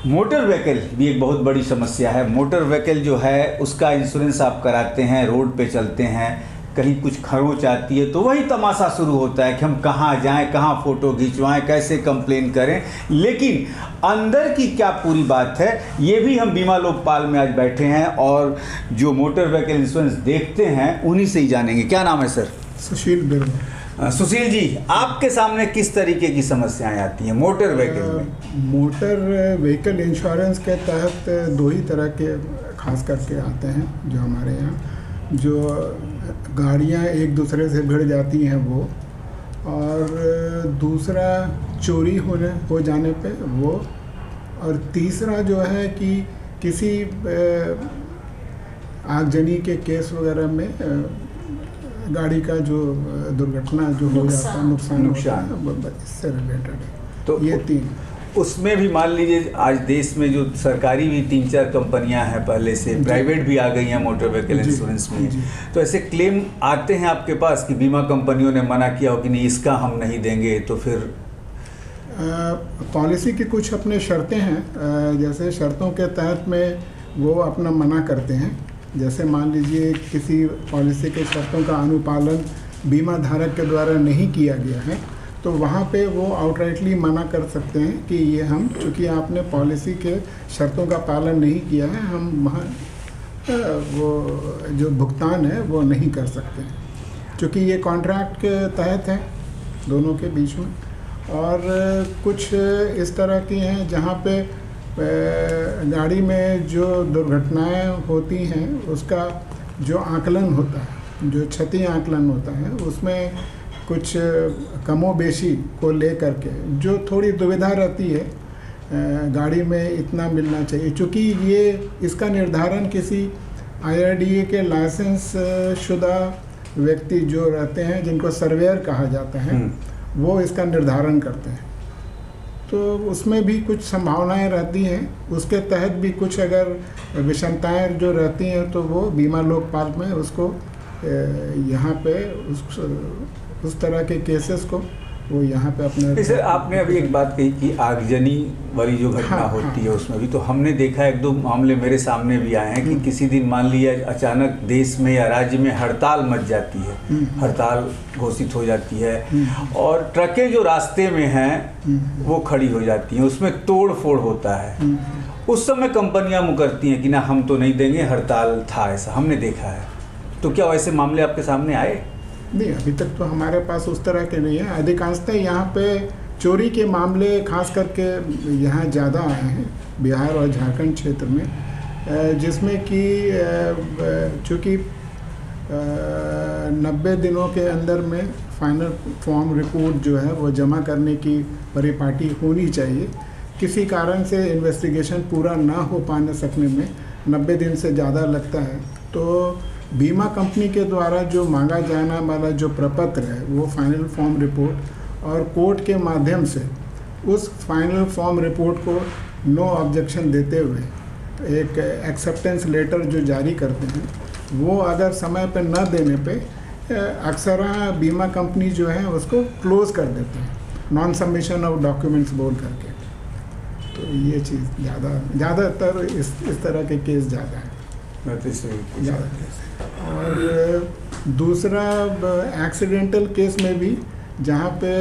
Motor vehicle भी एक बहुत बड़ी समस्या है। मोटर व्हीकल जो है उसका इंश्योरेंस आप कराते हैं, रोड पे चलते हैं, कहीं कुछ खरोंच आती है तो वही तमाशा शुरू होता है कि हम कहाँ जाएं, कहाँ फ़ोटो खिंचवाएं, कैसे कंप्लेन करें। लेकिन अंदर की क्या पूरी बात है ये भी हम बीमा लोकपाल में आज बैठे हैं और जो मोटर व्हीकल इंश्योरेंस देखते हैं उन्हीं से ही जानेंगे। क्या नाम है सर? सुशील बिरला। सुशील जी, आपके सामने किस तरीके की समस्याएं आती हैं मोटर व्हीकल में? मोटर व्हीकल इंश्योरेंस के तहत दो ही तरह के खास करके आते हैं जो हमारे यहाँ, जो गाड़ियाँ एक दूसरे से भिड़ जाती हैं वो, और दूसरा चोरी हो जाने पे वो, और तीसरा जो है कि किसी आगजनी के केस वगैरह में गाड़ी का जो दुर्घटना जो हो जाता है, नुकसान इससे रिलेटेड है। तो ये तीन, उसमें भी मान लीजिए आज देश में जो सरकारी भी 3-4 कंपनियां हैं, पहले से प्राइवेट भी आ गई हैं मोटर व्हीकल इंश्योरेंस में, तो ऐसे क्लेम आते हैं आपके पास कि बीमा कंपनियों ने मना किया हो कि नहीं इसका हम नहीं देंगे, तो फिर पॉलिसी की कुछ अपने शर्तें हैं, जैसे शर्तों के तहत में वो अपना मना करते हैं। जैसे मान लीजिए किसी पॉलिसी के शर्तों का अनुपालन बीमा धारक के द्वारा नहीं किया गया है तो वहाँ पे वो आउटराइटली मना कर सकते हैं कि ये हम, चूँकि आपने पॉलिसी के शर्तों का पालन नहीं किया है, हम वहाँ वो जो भुगतान है वो नहीं कर सकते हैं, चूँकि ये कॉन्ट्रैक्ट के तहत है दोनों के बीच में। और कुछ इस तरह की हैं जहाँ पे गाड़ी में जो दुर्घटनाएं होती हैं उसका जो आकलन होता है, जो क्षति आकलन होता है, उसमें कुछ कमोबेशी को लेकर के जो थोड़ी दुविधा रहती है, गाड़ी में इतना मिलना चाहिए, क्योंकि ये इसका निर्धारण किसी IRDA के लाइसेंस शुदा व्यक्ति जो रहते हैं, जिनको सर्वेयर कहा जाता है, वो इसका निर्धारण करते हैं। तो उसमें भी कुछ संभावनाएं रहती हैं, उसके तहत भी कुछ अगर विषमताएं जो रहती हैं तो वो बीमा लोकपाल में उसको यहाँ पे उस तरह के केसेस को वो यहाँ पे अपने। सर आपने अभी एक बात कही कि आगजनी वाली जो घटना होती है उसमें भी तो हमने देखा 1-2 मामले मेरे सामने भी आए हैं कि किसी दिन मान लिया अचानक देश में या राज्य में हड़ताल मच जाती है, हड़ताल घोषित हो जाती है और ट्रकें जो रास्ते में हैं वो खड़ी हो जाती हैं, उसमें तोड़ फोड़ होता है। उस समय कंपनियां मुकरती हैं कि ना हम तो नहीं देंगे, हड़ताल था, ऐसा हमने देखा है। तो क्या वैसे मामले आपके सामने आए? नहीं, अभी तक तो हमारे पास उस तरह के नहीं है। अधिकांशतः यहाँ पे चोरी के मामले खास करके यहाँ ज़्यादा आए हैं बिहार और झारखंड क्षेत्र में, जिसमें कि चूँकि 90 दिनों के अंदर में फाइनल फॉर्म रिपोर्ट जो है वो जमा करने की परिपाटी होनी चाहिए। किसी कारण से इन्वेस्टिगेशन पूरा ना हो पाने सकने में 90 दिन से ज़्यादा लगता है, तो बीमा कंपनी के द्वारा जो मांगा जाना वाला जो प्रपत्र है वो फाइनल फॉर्म रिपोर्ट, और कोर्ट के माध्यम से उस फाइनल फॉर्म रिपोर्ट को नो ऑब्जेक्शन देते हुए एक एक्सेप्टेंस लेटर जो जारी करते हैं, वो अगर समय पर न देने पे अक्सर बीमा कंपनी जो है उसको क्लोज़ कर देते हैं, नॉन सबमिशन ऑफ डॉक्यूमेंट्स बोल करके। तो ये चीज़ ज़्यादातर इस तरह के केस ज़्यादा है, ज़्यादा केस। और दूसरा एक्सीडेंटल केस में भी जहाँ पे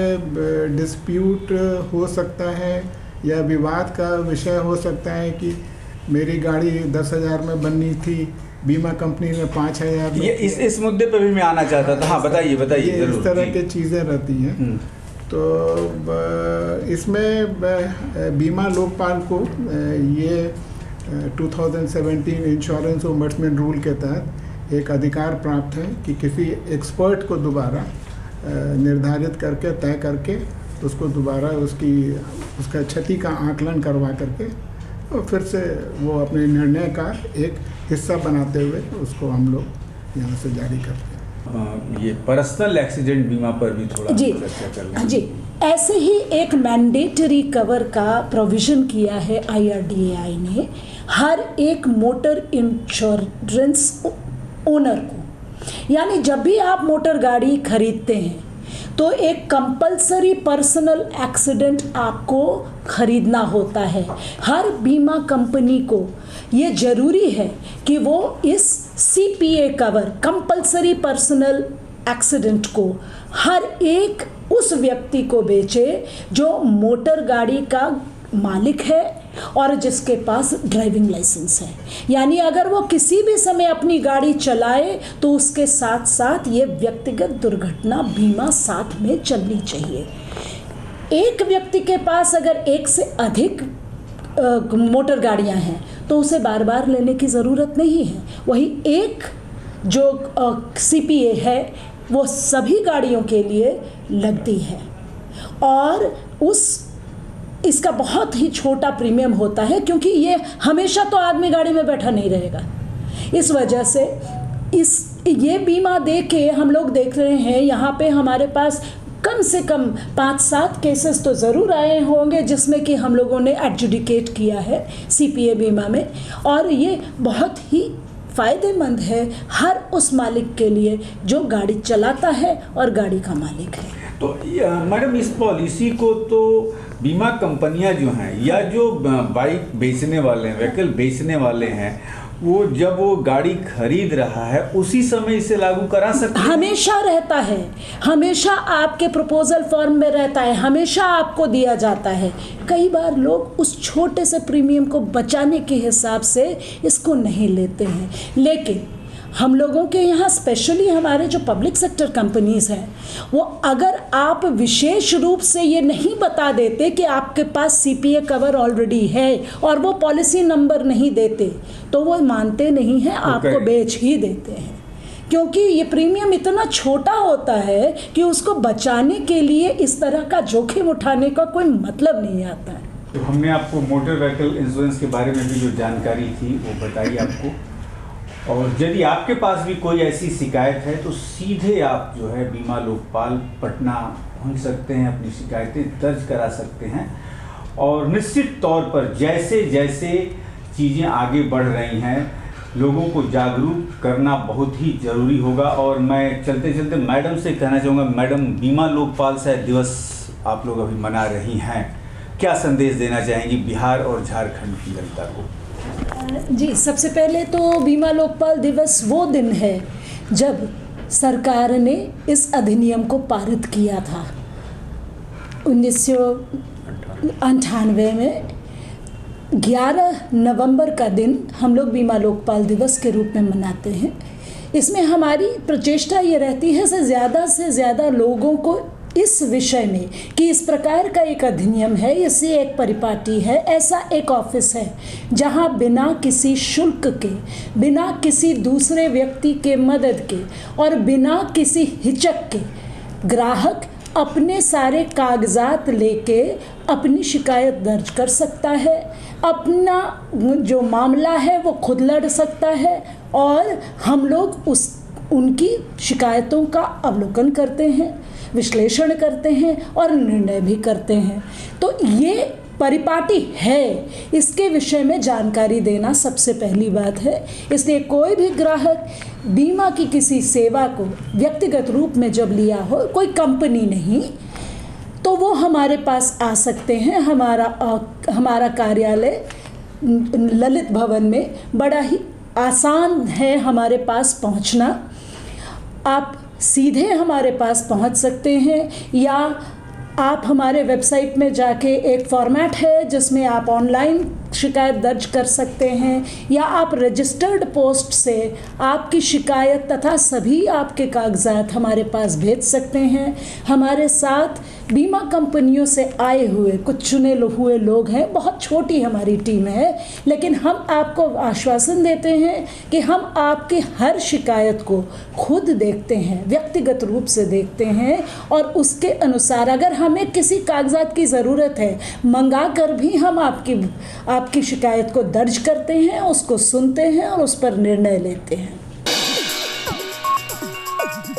डिस्प्यूट हो सकता है या विवाद का विषय हो सकता है कि मेरी गाड़ी 10,000 में बननी थी, बीमा कंपनी ने 5,000 में। ये इस मुद्दे पे भी मैं आना चाहता था। हाँ, बताइए। इस तरह की चीज़ें रहती हैं। तो इसमें बीमा लोकपाल को ये 2017 इंश्योरेंस ओम्बड्समैन रूल के तहत एक अधिकार प्राप्त है कि किसी एक्सपर्ट को दोबारा निर्धारित करके तय करके उसको दोबारा उसका क्षति का आकलन करवा करके और फिर से वो अपने निर्णय का एक हिस्सा बनाते हुए उसको हम लोग यहाँ से जारी करते हैं। ये पर्सनल एक्सीडेंट बीमा पर भी थोड़ा चर्चा कर लें। जी, ऐसे ही एक मैंडेटरी कवर का प्रोविज़न किया है IRDAI ने हर एक मोटर इंश्योरेंस ओनर को। यानी जब भी आप मोटर गाड़ी खरीदते हैं तो एक कंपल्सरी पर्सनल एक्सीडेंट आपको खरीदना होता है। हर बीमा कंपनी को ये ज़रूरी है कि वो इस CPA cover, compulsory personal accident को, हर एक उस व्यक्ति को बेचे जो मोटर गाड़ी का मालिक है और जिसके पास ड्राइविंग लाइसेंस है। यानी अगर वो किसी भी समय अपनी गाड़ी चलाए तो उसके साथ साथ ये व्यक्तिगत दुर्घटना बीमा साथ में चलनी चाहिए। एक व्यक्ति के पास अगर एक से अधिक मोटर गाड़ियां हैं तो उसे बार बार लेने की ज़रूरत नहीं है। वही एक जो CPA है वो सभी गाड़ियों के लिए लगती है और इसका बहुत ही छोटा प्रीमियम होता है, क्योंकि ये हमेशा तो आदमी गाड़ी में बैठा नहीं रहेगा। इस वजह से ये बीमा दे के हम लोग देख रहे हैं यहाँ पे हमारे पास कम से कम 5-7 केसेस तो ज़रूर आए होंगे जिसमें कि हम लोगों ने एडजुडिकेट किया है CPA बीमा में, और ये बहुत ही फ़ायदेमंद है हर उस मालिक के लिए जो गाड़ी चलाता है और गाड़ी का मालिक है। तो मैडम, इस पॉलिसी को तो बीमा कंपनियां जो हैं या जो बाइक बेचने वाले हैं, व्हीकल बेचने वाले हैं, वो जब वो गाड़ी खरीद रहा है उसी समय इसे लागू करा सकते हैं। हमेशा रहता है, हमेशा आपके प्रपोजल फॉर्म में रहता है, हमेशा आपको दिया जाता है। कई बार लोग उस छोटे से प्रीमियम को बचाने के हिसाब से इसको नहीं लेते हैं, लेकिन हम लोगों के यहाँ स्पेशली हमारे जो पब्लिक सेक्टर कंपनीज़ हैं, वो अगर आप विशेष रूप से ये नहीं बता देते कि आपके पास CPA कवर ऑलरेडी है और वो पॉलिसी नंबर नहीं देते, तो वो मानते नहीं हैं, आपको बेच ही देते हैं, क्योंकि ये प्रीमियम इतना छोटा होता है कि उसको बचाने के लिए इस तरह का जोखिम उठाने का कोई मतलब नहीं आता है। तो हमने आपको मोटर व्हीकल इंश्योरेंस के बारे में भी जो जानकारी थी वो बताई आपको, और यदि आपके पास भी कोई ऐसी शिकायत है तो सीधे आप जो है बीमा लोकपाल पटना पहुंच सकते हैं, अपनी शिकायतें दर्ज करा सकते हैं। और निश्चित तौर पर जैसे जैसे चीज़ें आगे बढ़ रही हैं, लोगों को जागरूक करना बहुत ही ज़रूरी होगा। और मैं चलते चलते मैडम से कहना चाहूँगा, मैडम, बीमा लोकपाल शायद दिवस आप लोग अभी मना रही हैं, क्या संदेश देना चाहेंगी बिहार और झारखंड की जनता को? जी, सबसे पहले तो बीमा लोकपाल दिवस वो दिन है जब सरकार ने इस अधिनियम को पारित किया था 1998 में। 11 नवंबर का दिन हम लोग बीमा लोकपाल दिवस के रूप में मनाते हैं। इसमें हमारी प्रचेष्टा ये रहती है से ज़्यादा लोगों को इस विषय में कि इस प्रकार का एक अधिनियम है, इससे एक परिपाटी है, ऐसा एक ऑफिस है जहां बिना किसी शुल्क के, बिना किसी दूसरे व्यक्ति के मदद के और बिना किसी हिचक के ग्राहक अपने सारे कागजात लेके अपनी शिकायत दर्ज कर सकता है, अपना जो मामला है वो खुद लड़ सकता है, और हम लोग उनकी शिकायतों का अवलोकन करते हैं, विश्लेषण करते हैं और निर्णय भी करते हैं। तो ये परिपाटी है, इसके विषय में जानकारी देना सबसे पहली बात है। इसलिए कोई भी ग्राहक बीमा की किसी सेवा को व्यक्तिगत रूप में जब लिया हो, कोई कंपनी नहीं, तो वो हमारे पास आ सकते हैं। हमारा कार्यालय ललित भवन में बड़ा ही आसान है हमारे पास पहुंचना। आप सीधे हमारे पास पहुंच सकते हैं, या आप हमारे वेबसाइट में जाके एक फॉर्मेट है जिसमें आप ऑनलाइन शिकायत दर्ज कर सकते हैं, या आप रजिस्टर्ड पोस्ट से आपकी शिकायत तथा सभी आपके कागजात हमारे पास भेज सकते हैं। हमारे साथ बीमा कंपनियों से आए हुए कुछ चुने हुए लोग हैं, बहुत छोटी हमारी टीम है, लेकिन हम आपको आश्वासन देते हैं कि हम आपकी हर शिकायत को खुद देखते हैं, व्यक्तिगत रूप से देखते हैं, और उसके अनुसार अगर हमें किसी कागजात की ज़रूरत है, मंगा कर भी हम आपकी शिकायत को दर्ज करते हैं, उसको सुनते हैं और उस पर निर्णय लेते हैं।